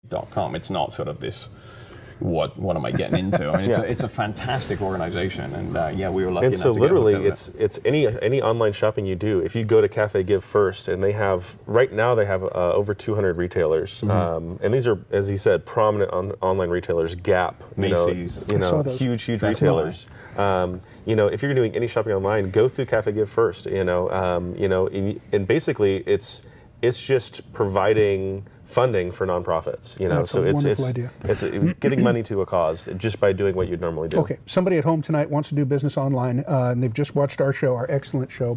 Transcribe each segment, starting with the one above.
HelpForDaddy.com. It's not sort of this, what am I getting into? I mean, it's a fantastic organization, and yeah, we were lucky enough to get literally, hooked up it's any online shopping you do. If you go to Cafe Give First, and they have right now they have over 200 retailers, and these are, as he said, prominent online retailers. Gap, Macy's, huge retailers. If you're doing any shopping online, go through Cafe Give First. And basically it's just providing funding for nonprofits, so it's getting money to a cause just by doing what you'd normally do. Okay, somebody at home tonight wants to do business online, and they've just watched our show, our excellent show,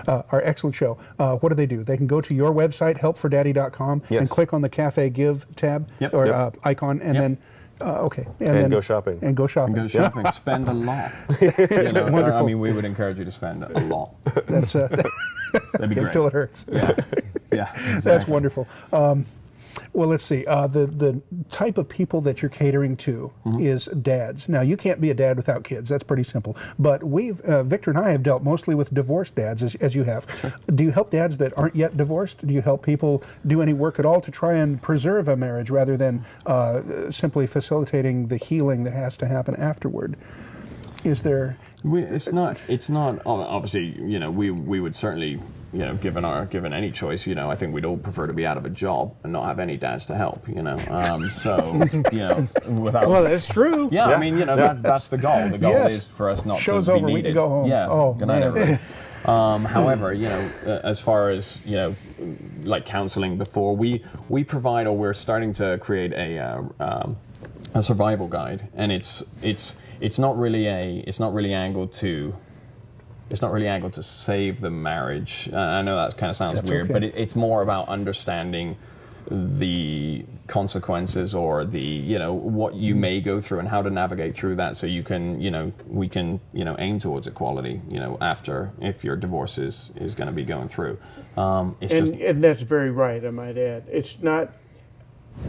our excellent show. What do? They can go to your website, HelpForDaddy.com, and click on the Cafe Give tab or icon, and then. Okay, and then go shopping. And go shopping. And go shopping. Spend a lot. I mean, we would encourage you to spend a lot. That's that'd be great. Till it hurts. Yeah, exactly. That's wonderful. Well, let's see. The type of people that you're catering to is dads. Now, you can't be a dad without kids. That's pretty simple. But Victor and I have dealt mostly with divorced dads, as you have. Sure. Do you help dads that aren't yet divorced? Do you help people do any work at all to try and preserve a marriage rather than simply facilitating the healing that has to happen afterward? Is there? It's not. Obviously, we would certainly. Given any choice, I think we'd all prefer to be out of a job and not have any dads to help, without. Well, that's true. Yeah, I mean, that's the goal. The goal is for us not Show's to be over. needed. We can go home. Yeah. Oh, good night, everybody. However, as far as like counseling before, we provide, or we're starting to create a survival guide, and it's not really angled to. It's not really angled to save the marriage. I know that kind of sounds weird, but it's more about understanding the consequences or the what you may go through and how to navigate through that, so you can we can aim towards equality after, if your divorce is going to be going through. And that's very right, I might add. It's not.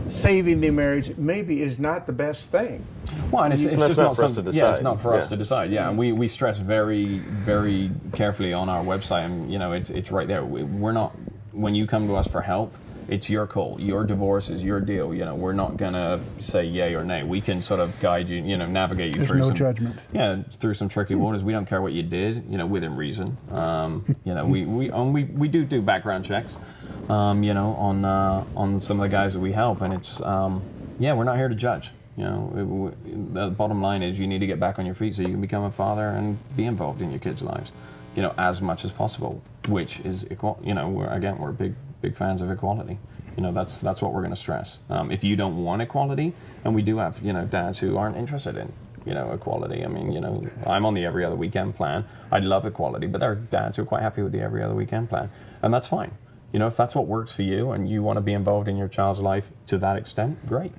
Saving the marriage maybe is not the best thing. Well, and it's just not for us to decide. Yeah, it's not for us to decide. Yeah, and we stress very, very carefully on our website, and it's right there. We're not, when you come to us for help, it's your call. Your divorce is your deal. We're not gonna say yay or nay. We can sort of guide you, navigate you through some judgment. Yeah, through some tricky waters. We don't care what you did, within reason. We do background checks. On some of the guys that we help, and it's we're not here to judge. The bottom line is you need to get back on your feet so you can become a father and be involved in your kids' lives, as much as possible. Which is equal. We're big fans of equality. That's what we're going to stress. If you don't want equality, and we do have dads who aren't interested in equality. I mean, I'm on the every other weekend plan. I love equality, but there are dads who are quite happy with the every other weekend plan, and that's fine. If that's what works for you and you want to be involved in your child's life to that extent, great.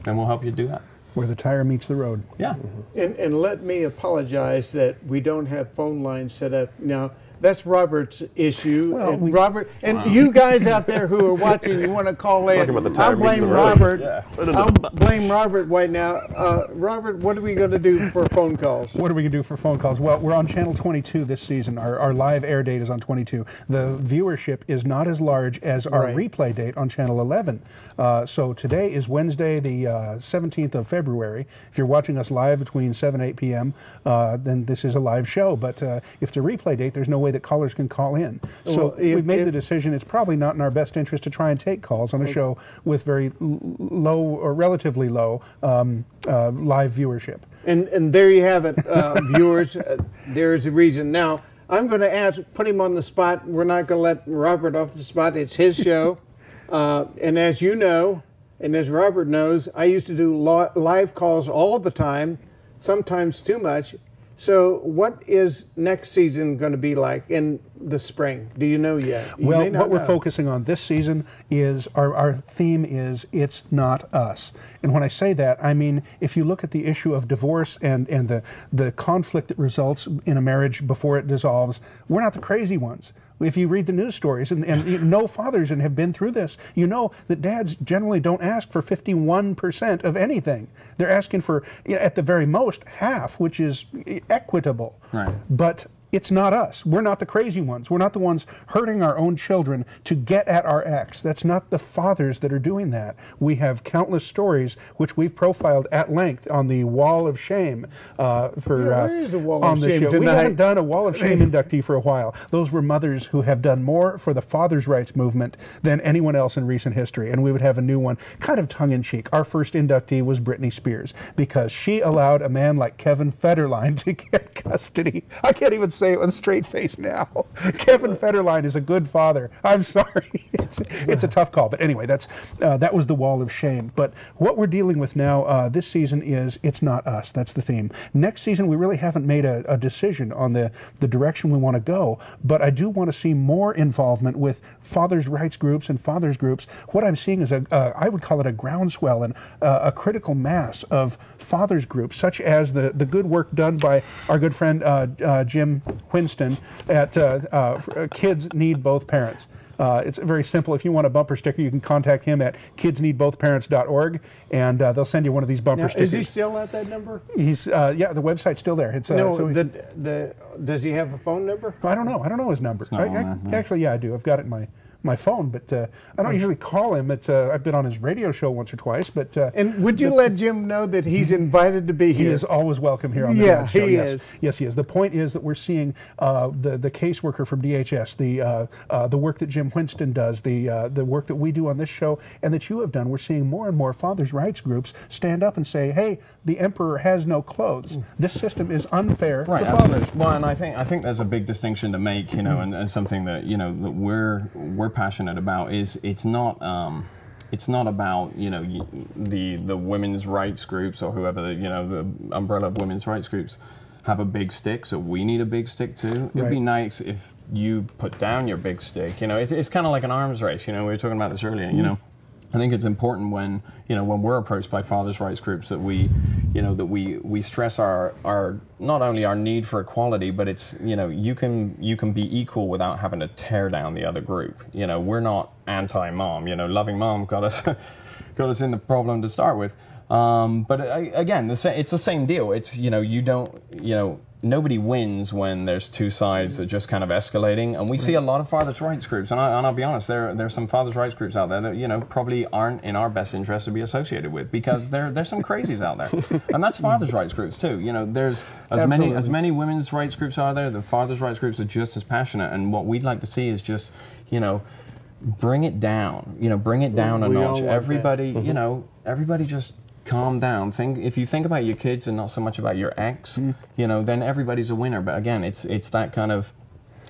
And we'll help you do that. Where the tire meets the road. Yeah. And let me apologize that we don't have phone lines set up. Now, that's Robert's issue. Well, Robert, and you guys out there who are watching, you want to call in. I'll blame Robert. I'll blame Robert right now. Robert, what are we going to do for phone calls? What are we going to do for phone calls? Well, we're on channel 22 this season. Our live air date is on 22. The viewership is not as large as our replay date on channel 11. So today is Wednesday, the 17th of February. If you're watching us live between 7 and 8 p.m., then this is a live show. But if it's a replay date, there's no way that callers can call in. So we've made the decision it's probably not in our best interest to try and take calls on a show with very low or relatively low live viewership. And there you have it, viewers. There's a reason. Now, I'm going to put him on the spot. We're not going to let Robert off the spot. It's his show. And as you know, and as Robert knows, I used to do live calls all the time, sometimes too much. So what is next season going to be like in the spring? Do you know yet? Well, what we're focusing on this season is our theme is It's Not Us. And when I say that, I mean, if you look at the issue of divorce and the conflict that results in a marriage before it dissolves, we're not the crazy ones. If you read the news stories, and no fathers have been through this, you know that dads generally don't ask for 51% of anything. They're asking for, at the very most, half, which is equitable. Right. But it's not us. We're not the crazy ones. We're not the ones hurting our own children to get at our ex. That's not the fathers that are doing that. We have countless stories which we've profiled at length on the Wall of Shame where is the Wall on of the Shame show. We tonight? haven't done a Wall of Shame inductee for a while. Those were mothers who have done more for the fathers' rights movement than anyone else in recent history, and we would have a new one, kind of tongue-in-cheek. Our first inductee was Britney Spears, because she allowed a man like Kevin Federline to get custody. I can't even say it with a straight face now. Kevin Federline is a good father. I'm sorry. It's a tough call. But anyway, that was the Wall of Shame. But what we're dealing with now this season is it's not us. That's the theme. Next season, we really haven't made a decision on the direction we want to go. But I do want to see more involvement with fathers' rights groups and fathers' groups. What I'm seeing is I would call it a groundswell and a critical mass of fathers' groups, such as the good work done by our good friend Jim Winston at Kids Need Both Parents. It's very simple. If you want a bumper sticker, you can contact him at kidsneedbothparents.org, and they'll send you one of these bumper stickers. Is he still at that number? He's yeah, the website's still there. It's does he have a phone number? I don't know. I don't know his number. Actually, yeah, I do. I've got it in my phone, but I don't usually call him. I've been on his radio show once or twice, but and would you let Jim know that he's invited to be here? He is always welcome here on the Yeah, show. he is. Yes, he is. The point is that we're seeing the caseworker from DHS, the work that Jim Winston does, the work that we do on this show, and that you have done. We're seeing more and more fathers' rights groups stand up and say, "Hey, the emperor has no clothes. This system is unfair right, to fathers." Absolutely. Well, and I think there's a big distinction to make, and something that that we're passionate about is it's not about the women's rights groups or whoever the umbrella of women's rights groups have a big stick, so we need a big stick too. It'd be nice if you put down your big stick. It's kind of like an arms race. We were talking about this earlier. I think it's important when we're approached by fathers' rights groups that we stress our not only our need for equality, but it's you can be equal without having to tear down the other group. We're not anti-mom. Loving mom got us in the problem to start with. But again, it's the same deal. It's nobody wins when there's two sides that just kind of escalating, and we see a lot of fathers' rights groups, and I'll be honest, there's some fathers' rights groups out there that probably aren't in our best interest to be associated with, because there's some crazies out there, and that's fathers' rights groups too. There's as many women's rights groups are there. The fathers' rights groups are just as passionate, and what we'd like to see is just bring it down. Bring it down a notch. Everybody, everybody just calm down. If you think about your kids and not so much about your ex, then everybody's a winner. But again, it's that kind of,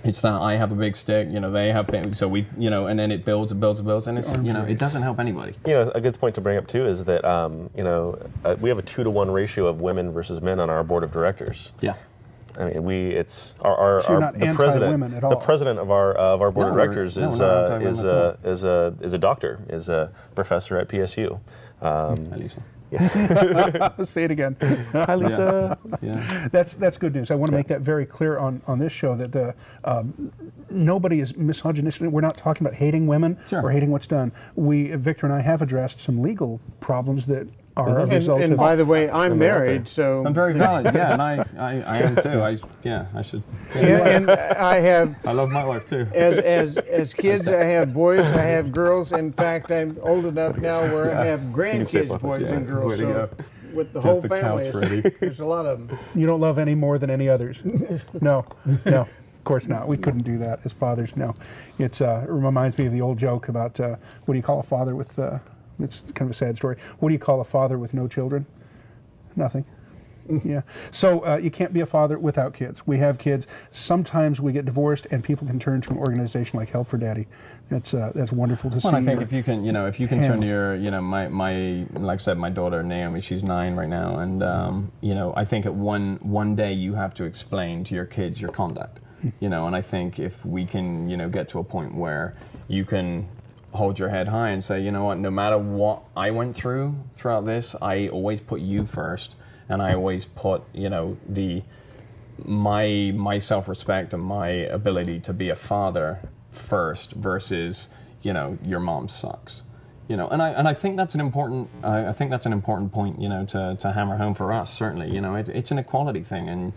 it's that I have a big stick, they have big, so we, and then it builds and builds and builds, and it's, it doesn't help anybody. A good point to bring up too is that, we have a 2-to-1 ratio of women versus men on our board of directors. Yeah. I mean, the president of our board of directors is a doctor, is a professor at PSU. Say it again. Hi, Lisa. Yeah. That's good news. I want to make that very clear on this show that nobody is misogynistic. We're not talking about hating women or hating what's done. Victor and I have addressed some legal problems that are a result of. And by the way, I'm married, so I'm very valid. Yeah, and I am too. I should. And I love my wife too. As kids, I have boys, I have girls. In fact, I'm old enough now where I have grandkids, boys and girls. So with the whole family, there's a lot of them. You don't love any more than any others. No. Of course not. We couldn't do that as fathers. No, it reminds me of the old joke about what do you call a father with. It's kind of a sad story. What do you call a father with no children? Nothing. Yeah. So you can't be a father without kids. We have kids. Sometimes we get divorced, and people can turn to an organization like HelpForDaddy. That's wonderful to see. Well, I think if you can turn to your, like I said, my daughter Naomi, she's 9 right now, and I think at one day you have to explain to your kids your conduct. And I think if we can, get to a point where you can hold your head high and say, no matter what I went throughout this, I always put you first, and I always put, my self-respect and my ability to be a father first versus, your mom sucks. And I think that's an important point, to hammer home for us, certainly. It's an equality thing, and